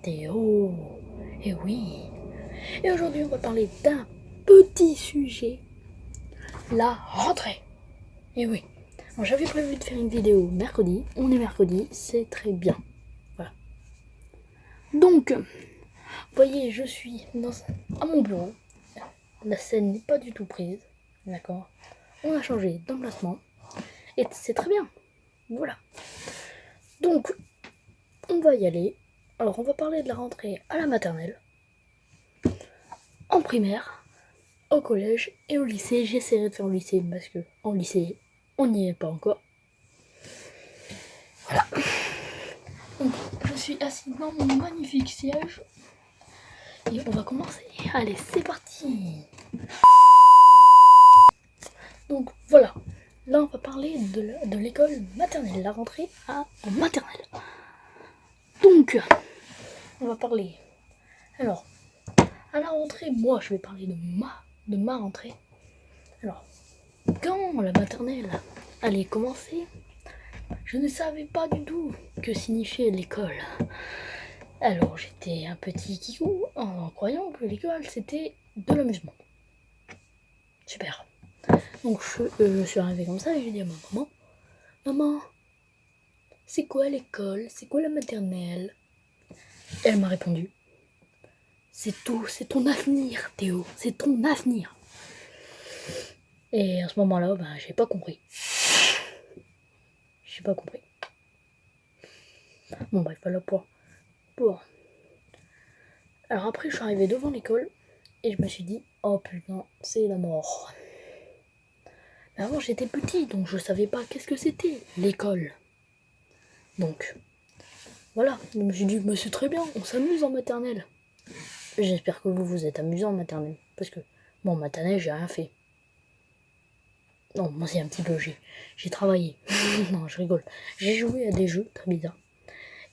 Théo. Et oui. Et aujourd'hui, on va parler d'un petit sujet. La rentrée. Et oui. J'avais prévu de faire une vidéo mercredi. On est mercredi, c'est très bien. Voilà. Donc, vous voyez, je suis à mon bureau. La scène n'est pas du tout prise. D'accord. On a changé d'emplacement. Et c'est très bien. Voilà. Donc, on va y aller. Alors, on va parler de la rentrée à la maternelle, en primaire, au collège et au lycée. J'essaierai de faire au lycée parce que en lycée, on n'y est pas encore. Voilà. Donc, je suis assis dans mon magnifique siège et on va commencer. Allez, c'est parti. Donc, voilà. Là, on va parler de l'école maternelle, la rentrée en maternelle. Donc, on va parler. Alors, à la rentrée, moi, je vais parler de ma rentrée. Alors, quand la maternelle allait commencer, je ne savais pas du tout que signifiait l'école. Alors, j'étais un petit kikou en croyant que l'école, c'était de l'amusement. Super. Donc, je suis arrivée comme ça et j'ai dit à ma maman, maman, c'est quoi l'école? C'est quoi la maternelle? Et elle m'a répondu, c'est tout, c'est ton avenir, Théo, c'est ton avenir. Et à ce moment-là, j'ai pas compris. J'ai pas compris. Bon, bref, voilà pour. Alors après, je suis arrivée devant l'école et je me suis dit, oh putain, c'est la mort. Mais avant, j'étais petit, donc je savais pas qu'est-ce que c'était l'école. Donc, voilà, je me suis dit, mais c'est très bien, on s'amuse en maternelle. J'espère que vous vous êtes amusés en maternelle, parce que moi en maternelle, j'ai rien fait. Non, moi c'est un petit peu, j'ai travaillé. Non, je rigole. J'ai joué à des jeux très bizarres.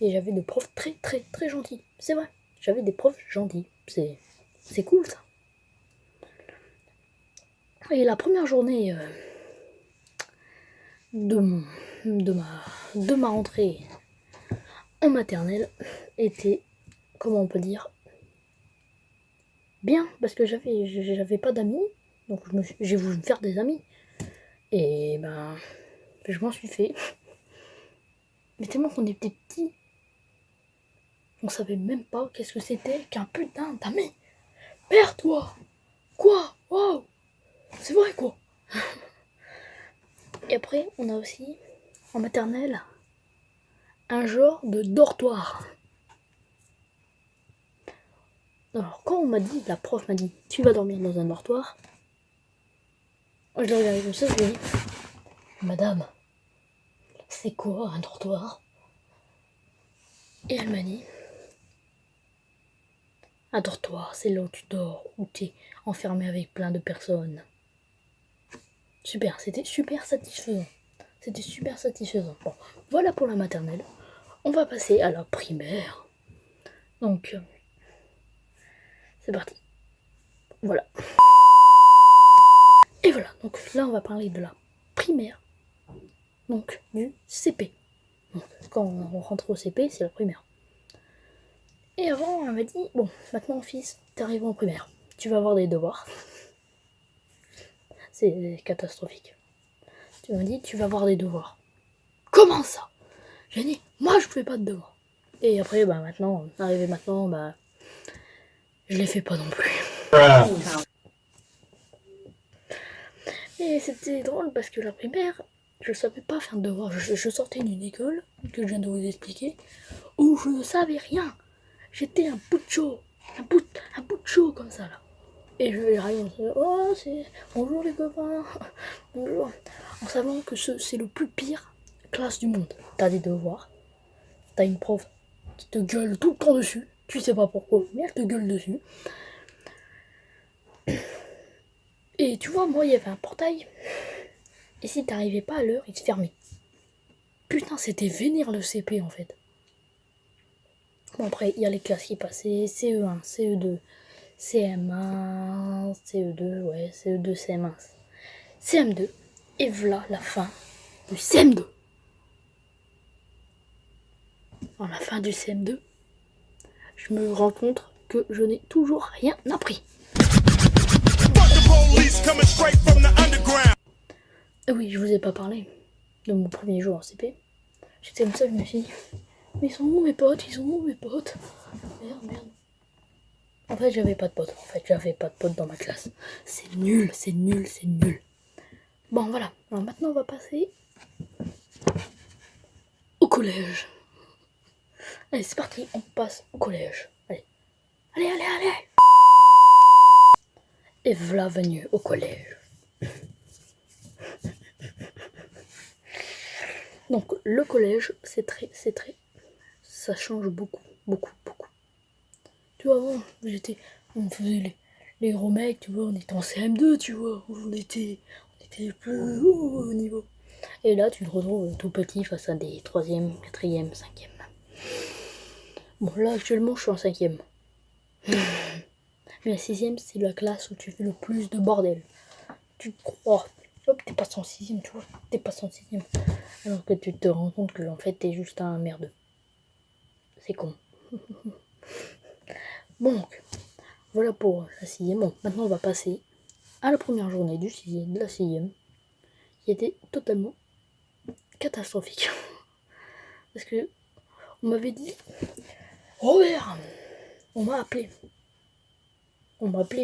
Et j'avais des profs très très très gentils. C'est vrai, j'avais des profs gentils. C'est cool ça. Et la première journée de ma rentrée en maternelle était, comment on peut dire, bien, parce que j'avais pas d'amis, donc j'ai voulu me faire des amis. Et je m'en suis fait. Mais tellement qu'on était petits, on savait même pas qu'est-ce que c'était qu'un putain d'ami. Merde, toi. Quoi? Wow. C'est vrai, quoi. Et après, on a aussi, en maternelle, un genre de dortoir. Alors, quand on m'a dit, la prof m'a dit, tu vas dormir dans un dortoir, je l'ai regardé comme ça, je lui ai dit, madame, c'est quoi un dortoir? Et elle m'a dit, un dortoir, c'est là où tu dors, où tu es enfermé avec plein de personnes. Super, c'était super satisfaisant. C'était super satisfaisant. Bon, voilà pour la maternelle. On va passer à la primaire. Donc, c'est parti. Voilà. Et voilà, donc là on va parler de la primaire. Donc, du CP. Donc, quand on rentre au CP, c'est la primaire. Et avant, on m'a dit, bon, maintenant fils, t'es arrivé en primaire. Tu vas avoir des devoirs. C'est catastrophique. Tu m'as dit, tu vas avoir des devoirs. Comment ça? J'ai dit, moi je fais pas de devoirs. Et après, maintenant, arrivé maintenant, je les fais pas non plus. Et c'était drôle parce que la primaire, je savais pas faire de devoirs. Je sortais d'une école, que je viens de vous expliquer, où je ne savais rien. J'étais un bout de chaud, un bout de chaud comme ça là. Et je vais arriver, oh c'est bonjour les copains, bonjour. En savant que c'est le plus pire classe du monde. T'as des devoirs, t'as une prof qui te gueule tout le temps dessus, tu sais pas pourquoi, mais elle te gueule dessus. Et tu vois, moi il y avait un portail, et si t'arrivais pas à l'heure, il te fermait. Putain, c'était vénère le CP en fait. Bon, après, il y a les classes qui passaient, CE1, CE2, CM1, CE2, ouais, CE2, CM1, CM2, et voilà la fin du CM2. À la fin du CM2, je me rends compte que je n'ai toujours rien appris. Et oui, je vous ai pas parlé de mon premier jour en CP. J'étais comme ça, je me suis dit, mais ils sont où mes potes? Ils sont où mes potes? Merde. En fait, j'avais pas de potes dans ma classe. C'est nul. Bon, voilà. Alors maintenant, on va passer au collège. Allez, c'est parti, on passe au collège. Allez. Et voilà venu au collège. Donc, le collège, c'est très... Ça change beaucoup. Tu vois, avant, on faisait les gros mecs, tu vois, on était en CM2, tu vois, on était plus haut au niveau. Et là, tu te retrouves tout petit face à des 3e, 4e, 5e. Bon, là, actuellement, je suis en 5e. Mais la 6e, c'est la classe où tu fais le plus de bordel. Tu te crois, hop, t'es passé en 6e, tu vois, t'es passé en 6e. Alors que tu te rends compte que, en fait, t'es juste un merdeux. C'est con. Bon, donc, voilà pour la 6e. Bon, maintenant, on va passer à la première journée de la 6e, qui était totalement catastrophique. Parce que on m'avait dit, Robert, on m'a appelé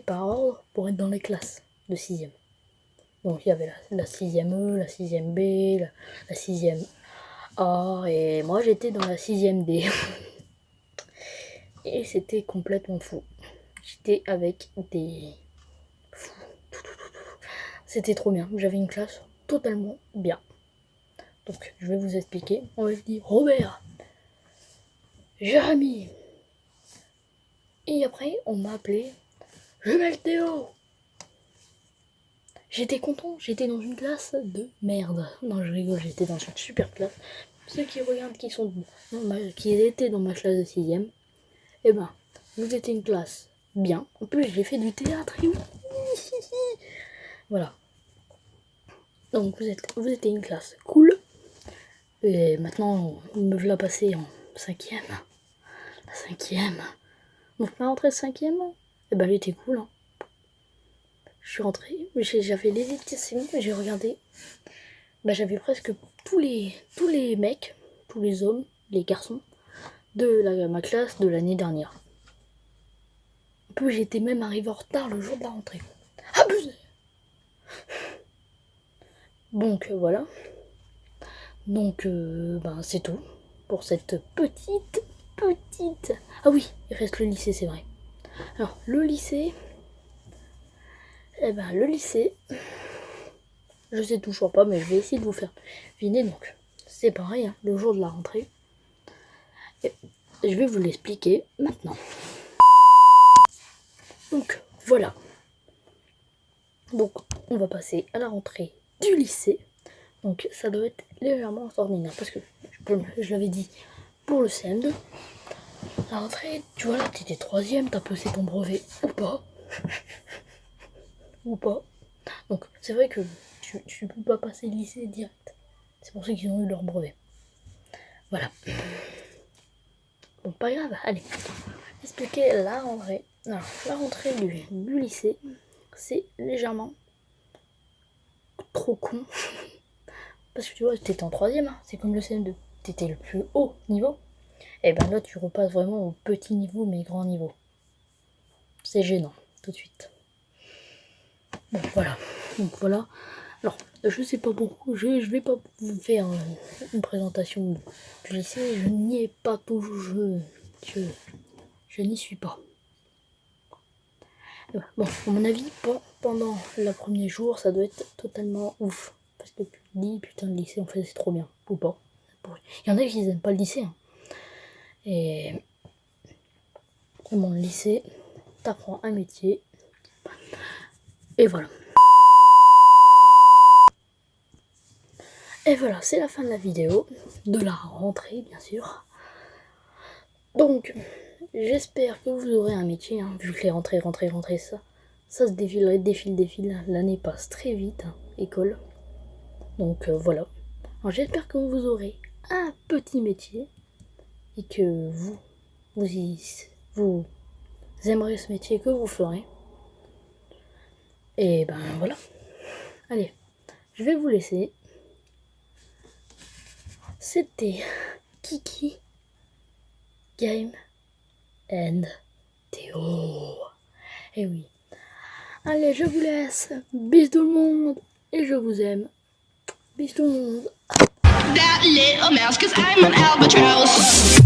par ordre pour être dans les classes de 6e. Donc il y avait la 6e E, la 6e B, la 6e A, et moi j'étais dans la 6e D. Et c'était complètement fou. J'étais avec des fous. C'était trop bien. J'avais une classe totalement bien. Donc je vais vous expliquer. On va dire Robert, Jérémy. Et après on m'a appelé Jumel Théo. J'étais content, j'étais dans une classe de merde. Non, je rigole, j'étais dans une super classe. Ceux qui regardent, qui étaient dans ma classe de 6e, eh ben, vous étiez une classe bien. En plus, j'ai fait du théâtre. Voilà. Donc, vous étiez une classe cool. Et maintenant, me voilà passer en 5e. La 5e. Donc, ma rentrée de 5e, eh ben, elle était cool. Hein. Je suis rentrée, j'avais les électricités, j'ai regardé. Bah, j'avais presque tous les mecs, tous les hommes, les garçons de ma classe de l'année dernière. En plus, j'étais même arrivé en retard le jour de la rentrée. Abusé. Donc voilà. Donc ben, c'est tout pour cette petite. Ah oui, il reste le lycée, c'est vrai. Alors le lycée, je sais toujours pas, mais je vais essayer de vous faire deviner. Donc c'est pareil, hein, le jour de la rentrée. Et je vais vous l'expliquer maintenant. Donc voilà. Donc on va passer à la rentrée du lycée. Donc ça doit être légèrement extraordinaire parce que je l'avais dit pour le CM2. La rentrée, tu vois là, t'étais 3e, t'as passé ton brevet ou pas. Donc c'est vrai que tu peux pas passer le lycée direct. C'est pour ça qu'ils ont eu leur brevet. Voilà. Bon, pas grave, allez. Expliquer la rentrée. Alors, la rentrée du lycée, c'est légèrement trop con. Parce que tu vois, t'étais en 3e, hein, c'est comme le CM2. T'étais le plus haut niveau. Et ben là, tu repasses vraiment au petit niveau, mais grand niveau. C'est gênant, tout de suite. Bon, voilà. Donc voilà. Alors, je sais pas beaucoup, je vais pas vous faire une présentation du lycée, je n'y ai pas toujours, je n'y suis pas. Bon, à mon avis, pendant le premier jour, ça doit être totalement ouf. Parce que tu te dis, putain, le lycée, en fait, c'est trop bien. Ou pas. Il y en a qui n'aiment pas le lycée. Hein. Et bon, le lycée, t'apprends un métier. Et voilà. Et voilà, c'est la fin de la vidéo. De la rentrée, bien sûr. Donc, j'espère que vous aurez un métier, hein, vu que les rentrées, ça se défile. L'année passe très vite, hein, école. Donc voilà. Alors j'espère que vous aurez un petit métier et que vous vous aimerez ce métier que vous ferez. Et ben voilà. Allez, je vais vous laisser. C'était Kiki Game and Théo. Et oui. Allez, je vous laisse. Bisous tout le monde. Et je vous aime. Bisous tout le monde. That little mouse, 'cause I'm an albatross.